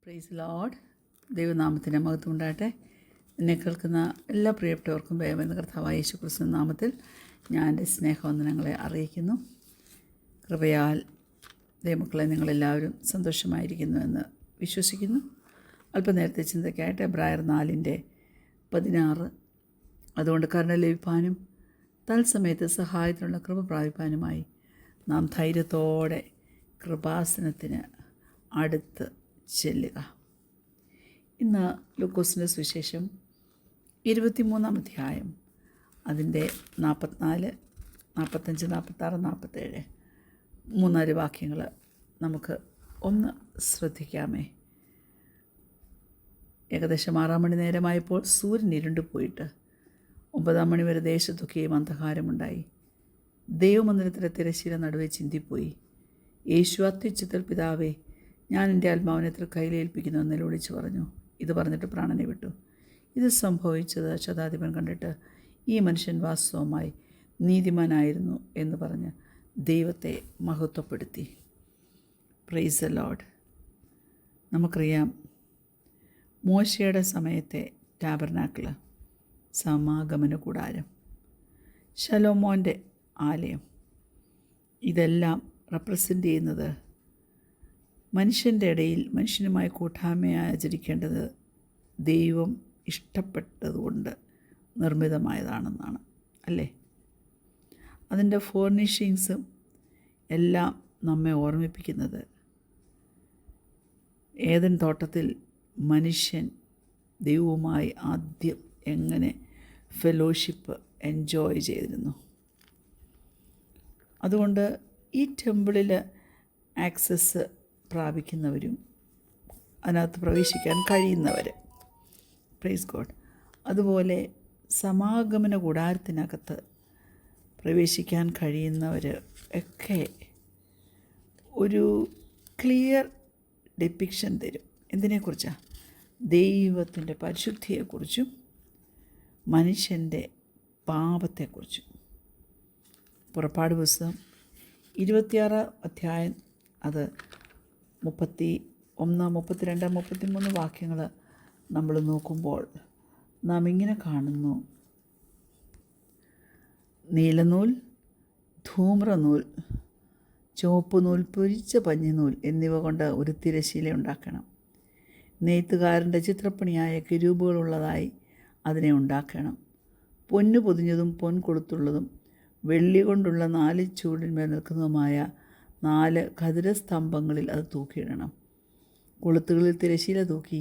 Praise Lord. ദൈവനാമത്തിന് മഹത്വം ഉണ്ടാകട്ടെ. എന്നെ കേൾക്കുന്ന എല്ലാ പ്രിയപ്പെട്ടവർക്കും വേഗമെന്ന കർത്താവായ യേശു ക്രിസ്തു നാമത്തിൽ ഞാൻ എൻ്റെ സ്നേഹവന്ദനങ്ങളെ അറിയിക്കുന്നു. കൃപയാൽ ദൈവമക്കളെ നിങ്ങളെല്ലാവരും സന്തോഷമായിരിക്കുന്നു എന്ന് വിശ്വസിക്കുന്നു. അല്പനേരത്തെ ചിന്തയ്ക്കായിട്ട് എബ്രായർ 4:16 അതുകൊണ്ട് കരുണ ലഭിപ്പാനും തത്സമയത്ത് സഹായത്തിനുള്ള കൃപ പ്രാപിപ്പാനുമായി നാം ധൈര്യത്തോടെ കൃപാസനത്തിന് അടുത്ത് ചെല്ലുക. ഇന്ന് ലൂക്കോസിൻ്റെ സുവിശേഷം 23-ാം അധ്യായം അതിൻ്റെ 44, 45, 46, 47 മൂന്നാല് വാക്യങ്ങൾ നമുക്ക് ഒന്ന് ശ്രദ്ധിക്കാമേ. ഏകദേശം 6 മണി നേരമായപ്പോൾ സൂര്യൻ ഇരുണ്ടുപോയിട്ട് 9 മണി വരെ ദേശത്തൊക്കെയും അന്ധകാരമുണ്ടായി. ദൈവമന്ദിരത്തിലെ തിരശ്ശീല നടുവെ ചിന്തിപ്പോയി. യേശു അത്യുച്ചത്തിൽ, പിതാവേ, ഞാൻ എൻ്റെ ആത്മാവിനെ കയ്യിലേൽപ്പിക്കുന്നു എന്ന് വിളിച്ചു പറഞ്ഞു. ഇത് പറഞ്ഞിട്ട് പ്രാണനെ വിട്ടു. ഇത് സംഭവിച്ചത് ശതാധിപൻ കണ്ടിട്ട് ഈ മനുഷ്യൻ വാസ്തവമായി നീതിമാനായിരുന്നു എന്ന് പറഞ്ഞ് ദൈവത്തെ മഹത്വപ്പെടുത്തി. Price the Lord. നമുക്കറിയാം, മോശയുടെ സമയത്തെ ടാബർനാക്കിൾ, സമാഗമന കൂടാരം, ശലോമോൻ്റെ ആലയം, ഇതെല്ലാം റെപ്രസെൻ്റ് ചെയ്യുന്നത് മനുഷ്യൻ്റെ ഇടയിൽ മനുഷ്യനുമായി കൂട്ടായ്മ ആചരിക്കേണ്ടത് ദൈവം ഇഷ്ടപ്പെട്ടതുകൊണ്ട് നിർമ്മിതമായതാണെന്നാണ്, അല്ലേ? അതിൻ്റെ ഫർണിഷിങ്സും എല്ലാം നമ്മെ ഓർമ്മിപ്പിക്കുന്നത് ഏദൻ തോട്ടത്തിൽ മനുഷ്യൻ ദൈവവുമായി ആദ്യം എങ്ങനെ ഫെലോഷിപ്പ് എൻജോയ് ചെയ്തിരുന്നു. അതുകൊണ്ട് ഈ ടെമ്പിളിൽ ആക്സസ് പ്രാപിക്കുന്നവരും അതിനകത്ത് പ്രവേശിക്കാൻ കഴിയുന്നവർ, പ്രൈസ് ഗോഡ്, അതുപോലെ സമാഗമന കൂടാരത്തിനകത്ത് പ്രവേശിക്കാൻ കഴിയുന്നവർ ഒക്കെ ഒരു ക്ലിയർ ഡെപ്പിക്ഷൻ തരും. എന്തിനെക്കുറിച്ചാണ്? ദൈവത്തിൻ്റെ പരിശുദ്ധിയെക്കുറിച്ചും മനുഷ്യൻ്റെ പാപത്തെക്കുറിച്ചും. പുറപ്പാട് പുസ്തകം 26-ാം അധ്യായം അത് 31, 32, 33 വാക്യങ്ങൾ നമ്മൾ നോക്കുമ്പോൾ നാം ഇങ്ങനെ കാണുന്നു: നീലനൂൽ, ധൂമ്രനൂൽ, ചുവപ്പ് നൂൽ, പൊരിച്ച പഞ്ഞിനൂൽ എന്നിവ കൊണ്ട് ഒരു തിരശ്ശീല ഉണ്ടാക്കണം. നെയ്ത്തുകാരൻ്റെ ചിത്രപ്പണിയായ കിരൂബുകളുള്ളതായി അതിനെ ഉണ്ടാക്കണം. പൊന്നു പൊതിഞ്ഞതും പൊൻ കൊളുത്തുള്ളതും വെള്ളി കൊണ്ടുള്ള 4 ചൂടിന്മേൽ നിൽക്കുന്നതുമായ 4 ഖദിരസ്തംഭങ്ങളിൽ അത് തൂക്കിയിടണം. കൊളുത്തുകളിൽ തിരശ്ശീല തൂക്കി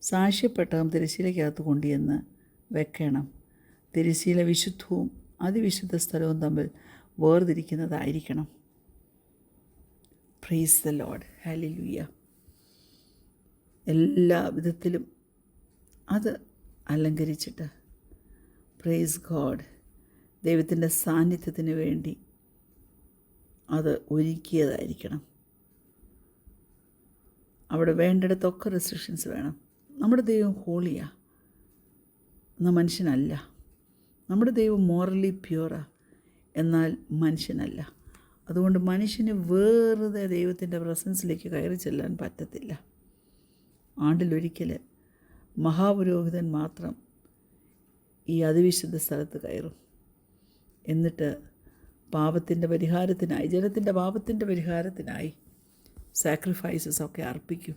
സാക്ഷ്യപ്പെട്ടകം തിരശ്ശീലയ്ക്കകത്ത് കൊണ്ടുചെന്ന് വെക്കണം. തിരശ്ശീല വിശുദ്ധവും അതിവിശുദ്ധ സ്ഥലവും തമ്മിൽ വേർതിരിക്കുന്നതായിരിക്കണം. Praise the lord. ഹല്ലേലൂയ. എല്ലാ വിധത്തിലും അത് അലങ്കരിച്ചിട്ട്, പ്രൈസ് ഗോഡ്, ദൈവത്തിൻ്റെ സാന്നിധ്യത്തിന് വേണ്ടി അത് ഒരുക്കിയതായിരിക്കണം. അവിടെ വേണ്ടിടത്തൊക്കെ റെസ്ട്രിക്ഷൻസ് വേണം. നമ്മുടെ ദൈവം ഹോളിയാണ്, എന്നാൽ മനുഷ്യനല്ല. നമ്മുടെ ദൈവം മോറലി പ്യുവറാ, എന്നാൽ മനുഷ്യനല്ല. അതുകൊണ്ട് മനുഷ്യന് വെറുതെ ദൈവത്തിൻ്റെ പ്രസൻസിലേക്ക് കയറി ചെല്ലാൻ പറ്റത്തില്ല. ആണ്ടിലൊരിക്കൽ മഹാപുരോഹിതൻ മാത്രം ഈ അതിവിശുദ്ധ സ്ഥലത്ത് കയറും. എന്നിട്ട് പാപത്തിൻ്റെ പരിഹാരത്തിനായി, ജനത്തിൻ്റെ പാപത്തിൻ്റെ പരിഹാരത്തിനായി സാക്രിഫൈസസ് ഒക്കെ അർപ്പിക്കും.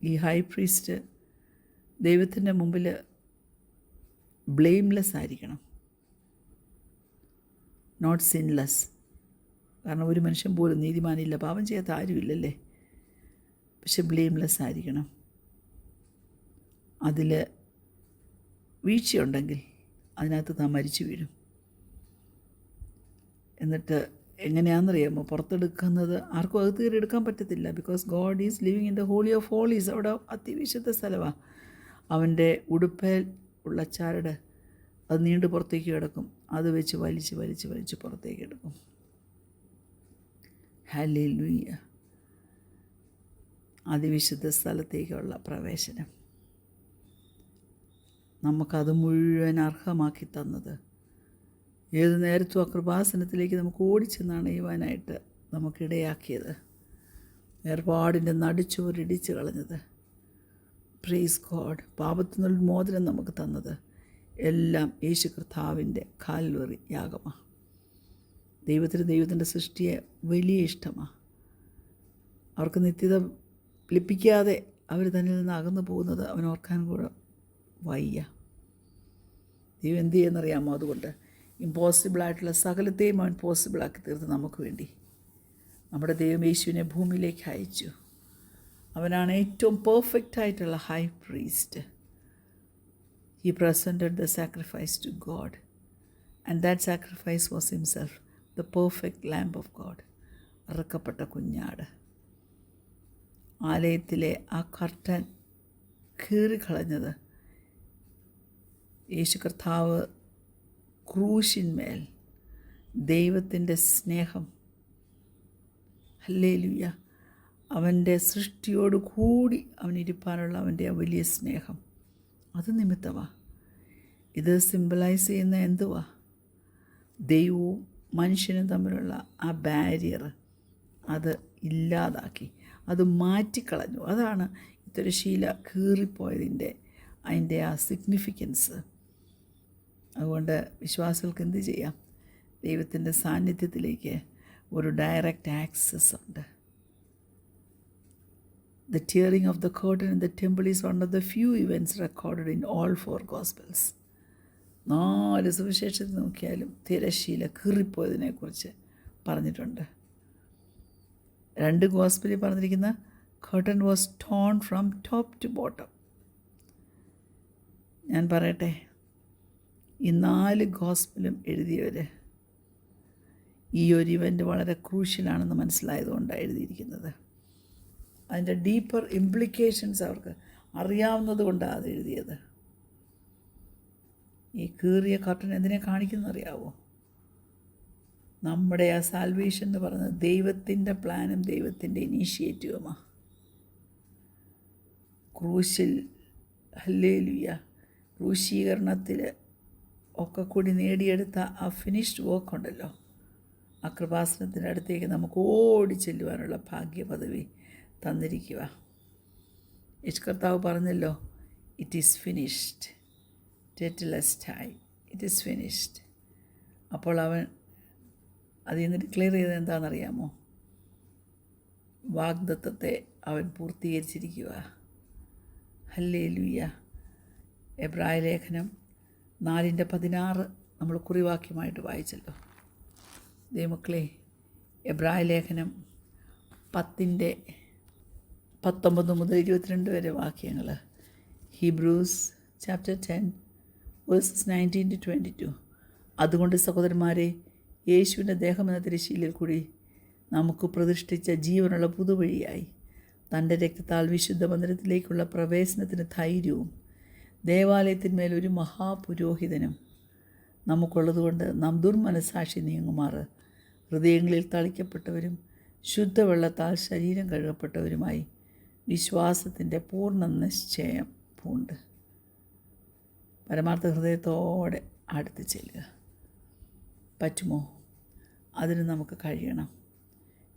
ഈ ഹൈ പ്രീസ്റ്റ് ദൈവത്തിൻ്റെ മുമ്പിൽ ബ്ലെയിംലെസ് ആയിരിക്കണം, നോട്ട് സിൻലെസ്. കാരണം ഒരു മനുഷ്യൻ പോലും നീതിമാനില്ല, പാപം ചെയ്യാത്ത ആരുമില്ലല്ലേ. പക്ഷെ ബ്ലെയിംലെസ് ആയിരിക്കണം. അതിൽ വീഴ്ചയുണ്ടെങ്കിൽ അതിനകത്ത് താൻ മരിച്ചു വീഴും. എന്നിട്ട് എങ്ങനെയാണെന്നറിയാമോ പുറത്തെടുക്കുന്നത്? ആർക്കും അകത്ത് കയറി എടുക്കാൻ പറ്റത്തില്ല. Because God is living in the holy of holies. അവിടെ അതിവിശുദ്ധ സ്ഥലമാണ്. അവൻ്റെ ഉടുപ്പേൽ ഉള്ള ചരട് അത് നീണ്ടു പുറത്തേക്ക് കിടക്കും. അത് വെച്ച് വലിച്ച് വലിച്ച് വലിച്ച് പുറത്തേക്ക് എടുക്കും. ഹല്ലേലൂയ. അതിവിശുദ്ധ സ്ഥലത്തേക്കുള്ള പ്രവേശനം നമുക്കത് മുഴുവൻ അർഹമാക്കി തന്നത് ഏത് നേരത്തും ആ കൃപാസനത്തിലേക്ക് നമുക്ക് ഓടിച്ചെന്നണയുവാനായിട്ട് നമുക്കിടയാക്കിയത്. ഏർപ്പാടിൻ്റെ നടുച്ചുവരിടിച്ച് കളഞ്ഞത്. Praise God. പാപത്തിൽ നിന്നുള്ള മോചനം നമുക്ക് തന്നത് എല്ലാം യേശു കർത്താവിൻ്റെ കാൽവറി യാഗമാണ്. ദൈവത്തിൻ്റെ സൃഷ്ടിയെ വലിയ ഇഷ്ടമാണ്. അവർക്ക് നിത്യത ലഭിക്കാതെ അവർ തന്നിൽ നിന്ന് അകന്നു പോകുന്നത് അവൻ ഓർക്കാൻ കൂടെ വയ്യ. ദൈവം എന്ത് ചെയ്യുന്നറിയാമോ? അതുകൊണ്ട് ഇമ്പോസിബിളായിട്ടുള്ള സകലത്തെയും അവൻ പോസിബിളാക്കി തീർത്ത് നമുക്ക് വേണ്ടി നമ്മുടെ ദൈവം യേശുവിനെ ഭൂമിയിലേക്ക് അയച്ചു. അവനാണ് ഏറ്റവും പെർഫെക്റ്റ് ആയിട്ടുള്ള high priest. He presented the sacrifice to God, and that sacrifice was himself, the perfect lamb of God. അറുക്കപ്പെട്ട കുഞ്ഞാട്. ആലയത്തിലെ ആ കർട്ടൻ കീറിക്കളഞ്ഞത് യേശു കർത്താവ് ക്രൂശിന്മേൽ ദൈവത്തിൻ്റെ സ്നേഹം, ഹല്ലേലൂയ, അവൻ്റെ സൃഷ്ടിയോട് കൂടി അവനിരിപ്പാനുള്ള അവൻ്റെ ആ വലിയ സ്നേഹം, അത് നിമിത്തമാണ്. ഇത് സിംബലൈസ് ചെയ്യുന്ന എന്തുവാ? ദൈവവും മനുഷ്യനും തമ്മിലുള്ള ആ ബാരിയർ അത് ഇല്ലാതാക്കി, അത് മാറ്റിക്കളഞ്ഞു. അതാണ് തിരശ്ശീല കീറിപ്പോയതിൻ്റെ അതിൻ്റെ ആ സിഗ്നിഫിക്കൻസ്. അതുകൊണ്ട് വിശ്വാസികൾക്ക് എന്ത് ചെയ്യാം? ദൈവത്തിൻ്റെ സാന്നിധ്യത്തിലേക്ക് ഒരു ഡയറക്റ്റ് ആക്സസ് ഉണ്ട്. The tearing of the curtain in the temple is one of the few events recorded in all 4 Gospels. 4 സുവിശേഷത്തിൽ നോക്കിയാലും തിരശ്ശീല കീറിപ്പോയതിനെക്കുറിച്ച് പറഞ്ഞിട്ടുണ്ട്. 2 ഗോസ്പലിൽ പറഞ്ഞിരിക്കുന്ന curtain was torn from top to bottom. ഞാൻ പറയട്ടെ, ഈ 4 ഗോസ്പലും എഴുതിയവർ ഈ ഒരു ഇവൻ്റ് വളരെ ക്രൂഷ്യലാണെന്ന് മനസ്സിലായതുകൊണ്ടാണ് എഴുതിയിരിക്കുന്നത്. അതിൻ്റെ ഡീപ്പർ ഇംപ്ലിക്കേഷൻസ് അവർക്ക് അറിയാവുന്നത് കൊണ്ടാണ് അത് എഴുതിയത്. ഈ കീറിയ കർട്ടൻ എന്തിനെ കാണിക്കുന്നറിയാവോ? നമ്മുടെ ആ സാൽവേഷൻ എന്ന് പറയുന്നത് ദൈവത്തിൻ്റെ പ്ലാനും ദൈവത്തിൻ്റെ ഇനീഷ്യേറ്റീവുമാണ്. ക്രൂശിൽ, ഹല്ലേലൂയ, ക്രൂശീകരണത്തിൽ ഒക്കെ കൂടി നേടിയെടുത്ത ആ ഫിനിഷ്ഡ് വർക്ക് ഉണ്ടല്ലോ, ആ കൃപാസനത്തിൻ്റെ അടുത്തേക്ക് നമുക്ക് ഓടി ചെല്ലുവാനുള്ള ഭാഗ്യപദവി തന്നിരിക്കുക. യേശു കർത്താവ് പറഞ്ഞല്ലോ, ഇറ്റ് ഈസ് ഫിനിഷ്ഡ്, ടെറ്റലസ്റ്റായി, ഇറ്റ് ഈസ് ഫിനിഷ്ഡ്. അപ്പോൾ അവൻ അതിൽ നിന്ന് ഡിക്ലെയർ ചെയ്തത് എന്താണെന്നറിയാമോ? വാഗ്ദത്തത്തെ അവൻ പൂർത്തീകരിച്ചിരിക്കുക. ഹല്ലേലൂയ. എബ്രായ ലേഖനം 4:16 നമ്മൾ കുറിവാക്യമായിട്ട് വായിച്ചല്ലോ. ദൈവമക്കളെ, എബ്രായ ലേഖനം 10:19 മുതൽ 22 വരെ വാക്യങ്ങൾ. Hebrews chapter 10 versus 19 to 22. അതുകൊണ്ട് സഹോദരന്മാരെ, യേശുവിൻ്റെ ദേഹമെന്ന തിരശ്ശീലയിൽ കൂടി നമുക്ക് പ്രതിഷ്ഠിച്ച ജീവനുള്ള പുതുവഴിയായി തൻ്റെ രക്തത്താൽ വിശുദ്ധ മന്ദിരത്തിലേക്കുള്ള പ്രവേശനത്തിന് ധൈര്യവും ദേവാലയത്തിന്മേൽ ഒരു മഹാപുരോഹിതനും നമുക്കുള്ളതുകൊണ്ട് നാം ദുർമനസാക്ഷി നീങ്ങുമാറ് ഹൃദയങ്ങളിൽ തളിക്കപ്പെട്ടവരും ശുദ്ധവെള്ളത്താൽ ശരീരം കഴുകപ്പെട്ടവരുമായി വിശ്വാസത്തിൻ്റെ പൂർണ്ണ നിശ്ചയം പൂണ്ട് പരമാർത്ഥ ഹൃദയത്തോടെ അടുത്ത് ചെല്ലുക. പറ്റുമോ? അതിന് നമുക്ക് കഴിയണം.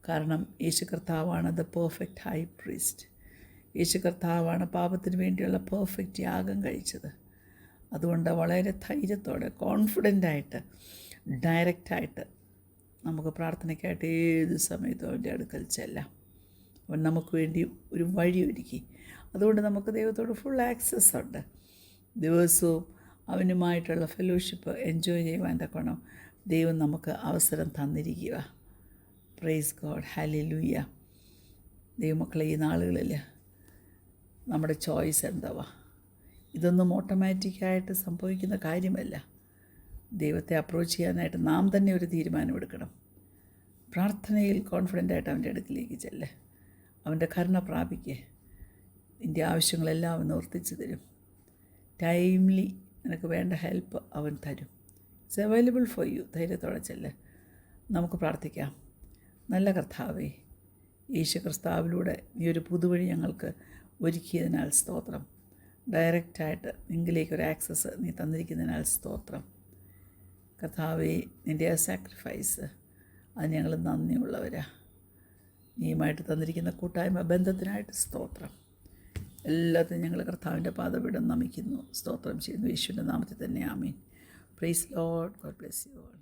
കാരണം യേശു കർത്താവാണ് ദ പെർഫെക്റ്റ് ഹൈ പ്രീസ്റ്റ്. യേശു കർത്താവാണ് പാപത്തിന് വേണ്ടിയുള്ള പെർഫെക്റ്റ് യാഗം കഴിച്ചത്. അതുകൊണ്ട് വളരെ ധൈര്യത്തോടെ, കോൺഫിഡൻ്റായിട്ട്, ഡയറക്റ്റായിട്ട് നമുക്ക് പ്രാർത്ഥനയ്ക്കായിട്ട് ഏത് സമയത്തും അവൻ്റെ അടുക്കൽ ചെല്ലാം. അവൻ നമുക്ക് വേണ്ടി ഒരു വഴി ഒരുക്കി. അതുകൊണ്ട് നമുക്ക് ദൈവത്തോട് ഫുൾ ആക്സസ് ഉണ്ട്. ദിവസവും അവനുമായിട്ടുള്ള ഫെലോഷിപ്പ് എൻജോയ് ചെയ്യുവാൻ തക്കോണം ദൈവം നമുക്ക് അവസരം തന്നിരിക്കുക. Praise God, hallelujah. ദൈവമക്കളെ, ഈ നാളുകളിൽ നമ്മുടെ ചോയ്സ് എന്താവാ? ഇതൊന്നും ഓട്ടോമാറ്റിക്കായിട്ട് സംഭവിക്കുന്ന കാര്യമല്ല. ദൈവത്തെ അപ്രോച്ച് ചെയ്യാനായിട്ട് നാം തന്നെ ഒരു തീരുമാനമെടുക്കണം. പ്രാർത്ഥനയിൽ കോൺഫിഡൻ്റായിട്ട് അവൻ്റെ അടുക്കിലേക്ക് ചെല്ല്. അവൻ്റെ കരുണ പ്രാപിക്കുക. നിൻ്റെ ആവശ്യങ്ങളെല്ലാം അവൻ നിവർത്തിച്ച് തരും. ടൈംലി നിനക്ക് വേണ്ട ഹെൽപ്പ് അവൻ തരും. It's available for you. ധൈര്യത്തോടെ ചെല്ല്. നമുക്ക് പ്രാർത്ഥിക്കാം. നല്ല കർത്താവേ, യേശു ക്രിസ്തുവിലൂടെ നീ ഒരു പുതുവഴി ഞങ്ങൾക്ക് ഒരുക്കിയതിനാൽ സ്തോത്രം. ഡയറക്റ്റായിട്ട് നിങ്കിലേക്കൊരു ആക്സസ് നീ തന്നിരിക്കുന്നതിനാൽ സ്തോത്രം. കർത്താവേ, നിൻ്റെ ആ സാക്രിഫൈസ് അത് ഞങ്ങൾ നന്ദിയുള്ളവരാ. നീയുമായിട്ട് തന്നിരിക്കുന്ന കൂട്ടായ്മ ബന്ധത്തിനായിട്ട് സ്തോത്രം. എല്ലാത്തിനും ഞങ്ങൾ കർത്താവിൻ്റെ പാദപീഠം നമിക്കുന്നു, സ്തോത്രം ചെയ്യുന്നു. യേശുവിൻ്റെ നാമത്തിൽ തന്നെ ആമീൻ. Praise lord. God bless you all.